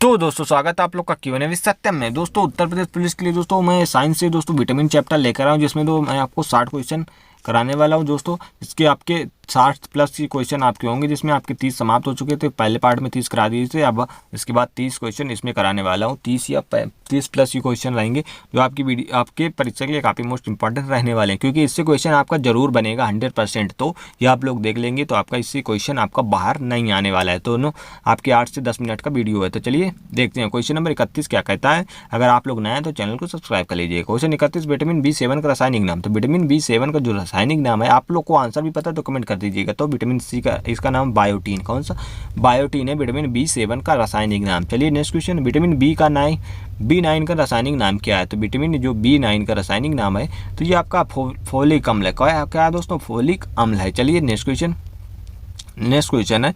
तो दोस्तों स्वागत है आप लोग का Q&A विद सत्यम में। दोस्तों उत्तर प्रदेश पुलिस के लिए दोस्तों मैं साइंस से दोस्तों विटामिन चैप्टर लेकर आया हूँ, जिसमें तो मैं आपको 60 क्वेश्चन कराने वाला हूँ दोस्तों। इसके आपके 60 प्लस ही क्वेश्चन आपके होंगे, जिसमें आपके 30 समाप्त हो चुके थे। पहले पार्ट में 30 करा दिए थे, अब इसके बाद 30 क्वेश्चन इसमें कराने वाला हूँ। 30 या 30 प्लस ही क्वेश्चन रहेंगे जो आपके परीक्षा के लिए काफ़ी मोस्ट इंपॉर्टेंट रहने वाले हैं, क्योंकि इससे क्वेश्चन आपका जरूर बनेगा 100%। तो ये आप लोग देख लेंगे तो आपका इससे क्वेश्चन आपका बाहर नहीं आने वाला है। तो आपके 8 से 10 मिनट का वीडियो है। तो चलिए देखते हैं क्वेश्चन नंबर 31 क्या कहता है। अगर आप लोग नए हैं तो चैनल को सब्सक्राइब कर लीजिए। क्वेश्चन 31, विटामिन B7 का रासायनिक नाम। तो विटामिन B7 का जो रासायनिक नाम है, आप लोग को आंसर भी पता है तो कमेंट कर दीजिएगा। तो विटामिन सी का इसका नाम बायोटीन। कौन सा? बायोटीन है विटामिन B7 का रासायनिक नाम। चलिए नेक्स्ट क्वेश्चन, विटामिन B9 का रासायनिक नाम क्या है। तो विटामिन जो B9 का रासायनिक नाम है तो ये आपका फोलिक अम्ल है। क्या है दोस्तों? फोलिक अम्ल है। चलिए नेक्स्ट क्वेश्चन है,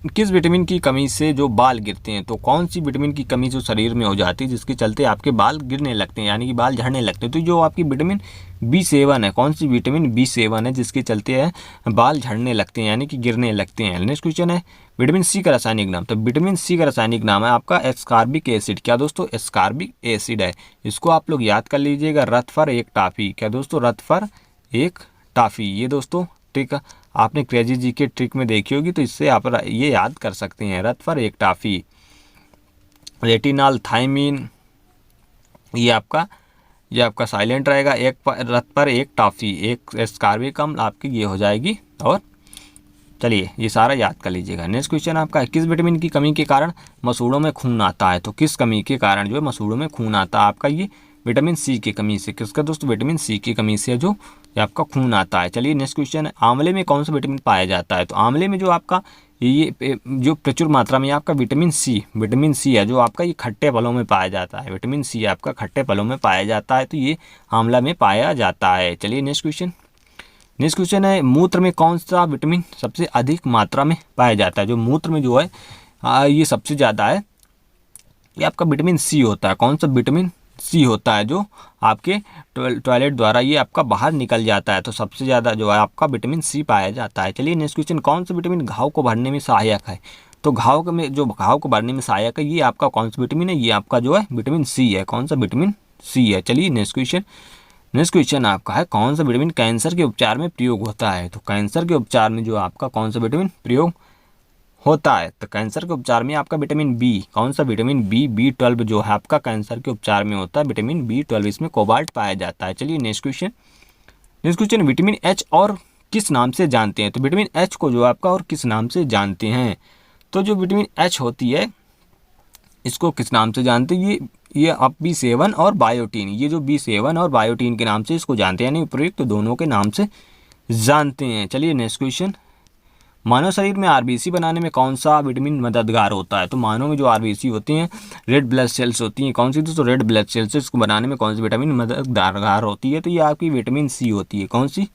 किस विटामिन की कमी से जो बाल गिरते हैं। तो कौन सी विटामिन की कमी जो शरीर में हो जाती है जिसके चलते आपके बाल गिरने लगते हैं, यानी कि बाल झड़ने लगते हैं। तो जो आपकी विटामिन B7 है, कौन सी विटामिन B7 है जिसके चलते हैं बाल झड़ने लगते हैं, यानी कि गिरने लगते हैं। नेक्स्ट क्वेश्चन है, विटामिन सी का रासायनिक नाम। तो विटामिन सी का रासायनिक नाम है आपका एस्कॉर्बिक एसिड। क्या दोस्तों? एस्कॉर्बिक एसिड है। इसको आप लोग याद कर लीजिएगा, रथ फर एक टाफी। क्या दोस्तों? रथ फर एक टाफी। ये दोस्तों ट्रिक आपने क्रेजी जी के ट्रिक में देखी होगी, तो इससे आप ये याद कर सकते हैं, रथ पर एक टाफी। रेटिनॉल, थायमीन, ये आपका साइलेंट रहेगा। रथ पर एक टाफी, एक एस्कॉर्बिक अम्ल आपकी ये हो जाएगी। और चलिए ये सारा याद कर लीजिएगा। नेक्स्ट क्वेश्चन आपका, किस विटामिन की कमी के कारण मसूड़ों में खून आता है। तो किस कमी के कारण जो है मसूड़ों में खून आता है आपका? ये विटामिन सी की कमी से। किसका दोस्तों? विटामिन सी की कमी से जो आपका खून आता है। चलिए नेक्स्ट क्वेश्चन है, आंवले में कौन सा विटामिन पाया जाता है। तो आंवले में जो आपका ये जो प्रचुर मात्रा में आपका विटामिन सी है, जो आपका ये खट्टे फलों में पाया जाता है। विटामिन सी आपका खट्टे फलों में पाया जाता है, तो ये आंवला में पाया जाता है। चलिए नेक्स्ट क्वेश्चन है, मूत्र में कौन सा विटामिन सबसे अधिक मात्रा में पाया जाता है। जो मूत्र में जो है ये सबसे ज़्यादा है, ये आपका विटामिन सी होता है। कौन सा? विटामिन सी होता है, जो आपके टॉयलेट द्वारा ये आपका बाहर निकल जाता है। तो सबसे ज़्यादा जो है आपका विटामिन सी पाया जाता है। चलिए नेक्स्ट क्वेश्चन, कौन सा विटामिन घाव को भरने में सहायक है। तो घाव को भरने में सहायक है, ये आपका कौन सा विटामिन है? ये आपका जो है विटामिन सी है। कौन सा? विटामिन सी है। चलिए नेक्स्ट क्वेश्चन आपका है, कौन सा विटामिन कैंसर के उपचार में प्रयोग होता है। तो कैंसर के उपचार में जो आपका कौन सा विटामिन प्रयोग होता है। तो कैंसर के उपचार में आपका विटामिन बी, कौन सा? विटामिन B12 जो है आपका कैंसर के उपचार में होता है, विटामिन B12। इसमें कोबाल्ट पाया जाता है। चलिए नेक्स्ट क्वेश्चन, विटामिन एच और किस नाम से जानते हैं। तो विटामिन एच को जो आपका और किस नाम से जानते हैं। तो जो विटामिन एच होती है इसको किस नाम से जानते हैं? ये आप B7 और बायोटीन, ये जो B7 और बायोटीन के नाम से इसको जानते हैं, यानी उपयुक्त तो दोनों के नाम से जानते हैं। चलिए नेक्स्ट क्वेश्चन, मानव शरीर में आरबीसी बनाने में कौन सा विटामिन मददगार होता है। तो मानव में जो आरबीसी होती हैं, रेड ब्लड सेल्स होती हैं, कौन सी दोस्तों? Red blood cells. इसको बनाने में कौन सी विटामिन मददगार होती है। तो ये आपकी विटामिन सी होती है। कौन सी?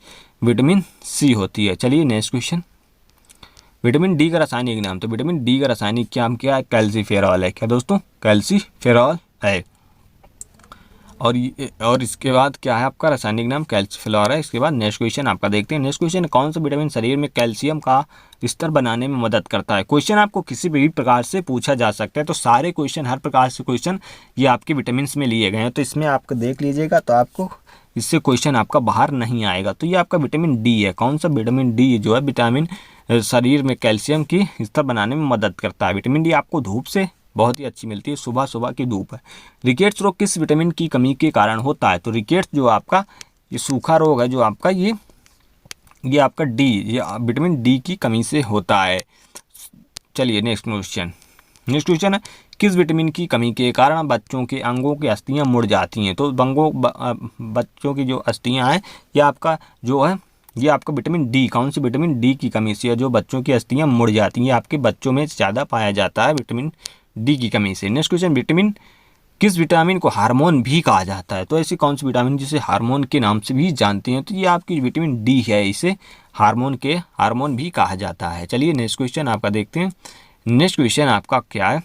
विटामिन सी होती है। चलिए नेक्स्ट क्वेश्चन, विटामिन डी का रासायनिक नाम। तो विटामिन डी का रासायनिक नाम क्या है? कैल्सीफेरॉल है। क्या दोस्तों? कैल्सीफेरॉल है। और इसके बाद क्या है आपका रासायनिक नाम? कैल्सीफेरॉल है। इसके बाद नेक्स्ट क्वेश्चन आपका देखते हैं। नेक्स्ट क्वेश्चन, कौन सा विटामिन शरीर में कैल्शियम का स्तर बनाने में मदद करता है। क्वेश्चन आपको किसी भी प्रकार से पूछा जा सकता है, तो सारे क्वेश्चन, हर प्रकार से क्वेश्चन ये आपके विटामिन में लिए गए हैं। तो इसमें आपको देख लीजिएगा, तो आपको इससे क्वेश्चन आपका बाहर नहीं आएगा। तो ये आपका विटामिन डी है। कौन सा? विटामिन डी जो है विटामिन शरीर में कैल्शियम की स्तर बनाने में मदद करता है। विटामिन डी आपको धूप से बहुत ही अच्छी मिलती है, सुबह की धूप है। रिकेट्स रोग किस विटामिन की कमी के कारण होता है। तो रिकेट्स जो आपका ये सूखा रोग है, जो आपका ये आपका ये विटामिन डी की कमी से होता है। चलिए नेक्स्ट क्वेश्चन है, किस विटामिन की कमी के कारण बच्चों के अंगों की अस्थियां मुड़ जाती हैं। तो बच्चों की जो अस्थियां हैं, ये आपका विटामिन डी, कौन सी? विटामिन डी की कमी से जो बच्चों की अस्थियां मुड़ जाती हैं, आपके बच्चों में ज़्यादा पाया जाता है विटामिन डी की कमी से। नेक्स्ट क्वेश्चन, किस विटामिन को हार्मोन भी कहा जाता है। तो ऐसी कौन सी विटामिन जिसे हार्मोन के नाम से भी जानते हैं। तो ये आपकी विटामिन डी है, इसे हार्मोन भी कहा जाता है। चलिए नेक्स्ट क्वेश्चन आपका देखते हैं। नेक्स्ट क्वेश्चन आपका क्या है?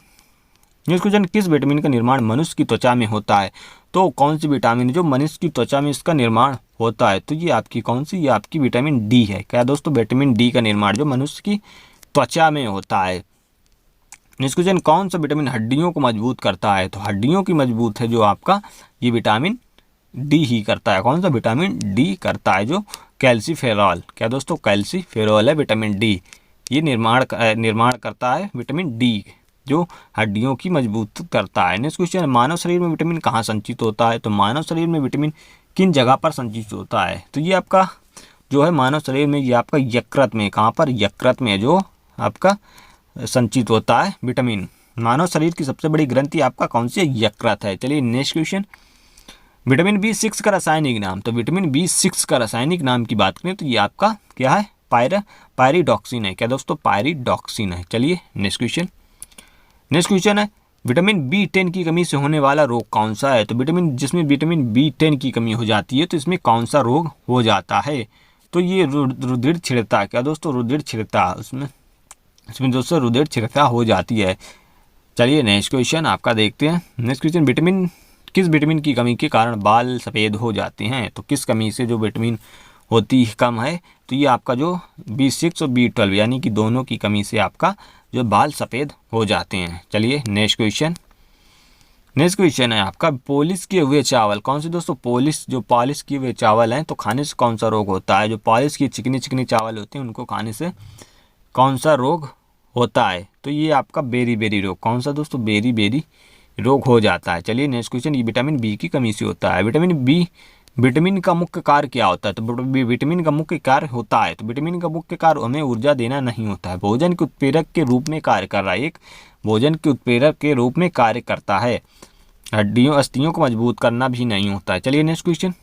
नेक्स्ट क्वेश्चन, किस विटामिन का निर्माण मनुष्य की त्वचा में होता है। तो कौन सी विटामिन जो मनुष्य की त्वचा में इसका निर्माण होता है। तो ये आपकी कौन सी? ये आपकी विटामिन डी है। क्या दोस्तों? विटामिन डी का निर्माण जो मनुष्य की त्वचा में होता है। नेक्स्ट क्वेश्चन, कौन सा विटामिन हड्डियों को मजबूत करता है? तो हड्डियों की मजबूत है जो आपका ये विटामिन डी ही करता है। कौन सा? विटामिन डी करता है, जो कैल्सीफेरॉल। क्या दोस्तों? कैल्सीफेरॉल है विटामिन डी। ये निर्माण करता है विटामिन डी, जो हड्डियों की मजबूत करता है। नेक्स्ट क्वेश्चन, मानव शरीर में विटामिन कहाँ संचित होता है? तो मानव शरीर में विटामिन किन जगह पर संचित होता है? तो ये आपका जो है मानव शरीर में, ये आपका यकृत में, कहाँ पर? यकृत में जो आपका संचित होता है विटामिन। मानव शरीर की सबसे बड़ी ग्रंथि आपका कौन सी है? यकृत है। चलिए नेक्स्ट क्वेश्चन, विटामिन B6 का रासायनिक नाम। तो विटामिन B6 का रासायनिक नाम की बात करें तो ये आपका क्या है? पायरिडॉक्सिन है। क्या दोस्तों? पायरिडॉक्सिन है। चलिए नेक्स्ट क्वेश्चन, नेक्स्ट क्वेश्चन है, विटामिन B10 की कमी से होने वाला रोग कौन सा है? तो जिसमें विटामिन B10 की कमी हो जाती है तो इसमें कौन सा रोग हो जाता है? तो ये रुधिर छिड़ता। क्या दोस्तों? रुधिर छिड़ता। इसमें दोस्तों रुधिर छिड़ता हो जाती है। चलिए नेक्स्ट क्वेश्चन आपका देखते हैं। नेक्स्ट क्वेश्चन, किस विटामिन की कमी के कारण बाल सफ़ेद हो जाते हैं? तो किस कमी से जो विटामिन होती है कम है? तो ये आपका जो B6 और B12 यानी कि दोनों की कमी से आपका जो बाल सफ़ेद हो जाते हैं। चलिए नेक्स्ट क्वेश्चन, नेक्स्ट क्वेश्चन है आपका, पॉलिश किए हुए चावल। कौन से दोस्तों? पॉलिश किए हुए चावल हैं तो खाने से कौन सा रोग होता है? जो पॉलिश की चिकनी चिकनी चावल होते हैं उनको खाने से कौन सा रोग होता है? तो ये आपका बेरी रोग। कौन सा दोस्तों? बेरी रोग हो जाता है। चलिए नेक्स्ट क्वेश्चन, ये विटामिन बी की कमी से होता है। विटामिन का मुख्य कार्य क्या होता है? तो विटामिन का मुख्य कार्य होता है, तो विटामिन का मुख्य कार्य हमें ऊर्जा देना नहीं होता है, भोजन के उत्प्रेरक के रूप में कार्य कर रहा है। एक भोजन के उत्प्रेरक के रूप में कार्य करता है। अस्थियों को मजबूत करना भी नहीं होता है। चलिए नेक्स्ट क्वेश्चन,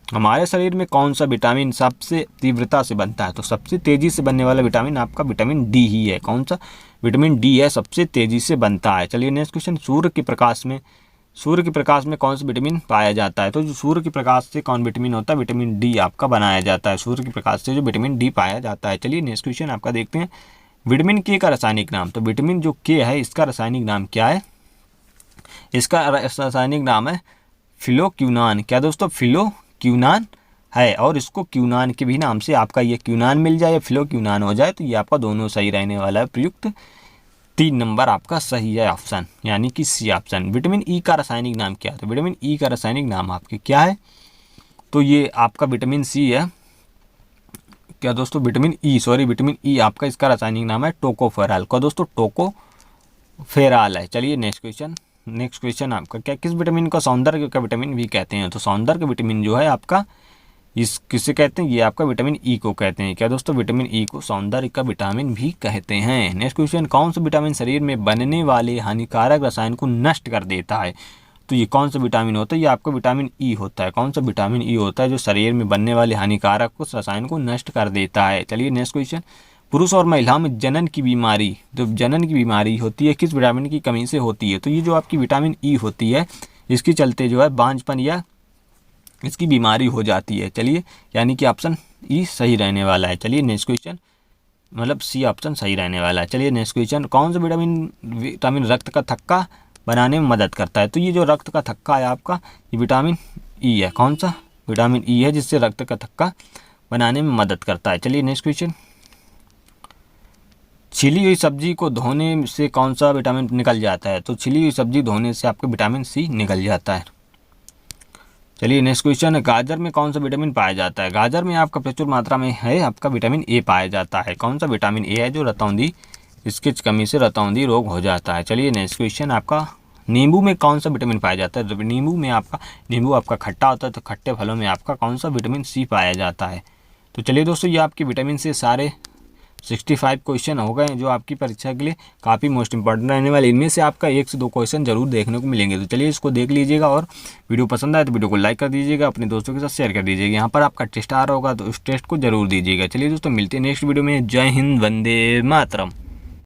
हमारे शरीर में कौन सा विटामिन सबसे तीव्रता से बनता है? तो सबसे तेजी से बनने वाला विटामिन आपका विटामिन डी ही है। कौन सा? विटामिन डी है, सबसे तेजी से बनता है। चलिए नेक्स्ट क्वेश्चन, सूर्य के प्रकाश में कौन सा विटामिन पाया जाता है? तो जो सूर्य के प्रकाश से कौन विटामिन होता है? विटामिन डी आपका बनाया जाता है। सूर्य के प्रकाश से जो विटामिन डी पाया जाता है। चलिए नेक्स्ट क्वेश्चन आपका देखते हैं, विटामिन के का रासायनिक नाम। तो विटामिन जो के है इसका रासायनिक नाम क्या है? इसका रासायनिक नाम है फिलोक्यूनान। क्या दोस्तों? फिलोक्यूनान है। और इसको क्यूनान के भी नाम से आपका ये क्यूनान मिल जाए या फिलोक्यूनान हो जाए तो ये आपका दोनों सही रहने वाला है। प्रयुक्त 3 नंबर आपका सही है ऑप्शन, यानी कि सी ऑप्शन। विटामिन ई का रासायनिक नाम क्या है? तो विटामिन ई का रासायनिक नाम आपके क्या है? तो ये आपका विटामिन सी है। क्या दोस्तों? विटामिन ई आपका इसका रासायनिक नाम है टोकोफेरॉल। क्या दोस्तों? टोकोफेरॉल है। चलिए नेक्स्ट क्वेश्चन आपका क्या, किस विटामिन को सौंदर्य का विटामिन भी कहते हैं? तो सौंदर्य का विटामिन जो है आपका किसे कहते हैं? ये आपका विटामिन ई को कहते हैं। क्या दोस्तों? विटामिन ई को सौंदर्य का विटामिन भी कहते हैं। नेक्स्ट क्वेश्चन, कौन सा विटामिन शरीर में बनने वाले हानिकारक रसायन को नष्ट कर देता है? तो ये कौन सा विटामिन होता है? ये आपका विटामिन ई होता है। कौन सा विटामिन ई होता है जो शरीर में बनने वाले हानिकारक उस रसायन को नष्ट कर देता है? चलिए नेक्स्ट क्वेश्चन, पुरुष और महिलाओं में जनन की बीमारी होती है किस विटामिन की कमी से होती है? तो ये जो आपकी विटामिन ई होती है इसके चलते जो है बांझपन या इसकी बीमारी हो जाती है। चलिए, यानी कि ऑप्शन ई सही रहने वाला है। चलिए नेक्स्ट क्वेश्चन, मतलब सी ऑप्शन सही रहने वाला है। चलिए नेक्स्ट क्वेश्चन, कौन सा विटामिन रक्त का थक्का बनाने में मदद करता है? तो ये जो रक्त का थक्का है आपका ये विटामिन ई है। कौन सा? विटामिन ई है जिससे रक्त का थक्का बनाने में मदद करता है। चलिए नेक्स्ट क्वेश्चन, छिली हुई सब्जी को धोने से कौन सा विटामिन निकल जाता है? तो छिली हुई सब्जी धोने से आपका विटामिन सी निकल जाता है। चलिए नेक्स्ट क्वेश्चन है, गाजर में कौन सा विटामिन पाया जाता है? गाजर में आपका प्रचुर मात्रा में है आपका विटामिन ए पाया जाता है। कौन सा विटामिन ए है जो रतौंधी, इसकी कमी से रतौंधी रोग हो जाता है। चलिए नेक्स्ट क्वेश्चन आपका, नींबू में कौन सा विटामिन पाया जाता है? नींबू आपका खट्टा होता है तो खट्टे फलों में आपका कौन सा विटामिन सी पाया जाता है? तो चलिए दोस्तों, ये आपके विटामिन से सारे 65 क्वेश्चन हो गए जो आपकी परीक्षा के लिए काफ़ी मोस्ट इंपॉर्टेंट रहने वाले। इनमें से आपका 1 से 2 क्वेश्चन जरूर देखने को मिलेंगे। तो चलिए इसको देख लीजिएगा और वीडियो पसंद आए तो वीडियो को लाइक कर दीजिएगा, अपने दोस्तों के साथ शेयर कर दीजिएगा। यहाँ पर आपका टेस्ट आ रहा होगा तो उस टेस्ट को जरूर दीजिएगा। चलिए दोस्तों, मिलते हैं नेक्स्ट वीडियो में। जय हिंद, वंदे मातरम।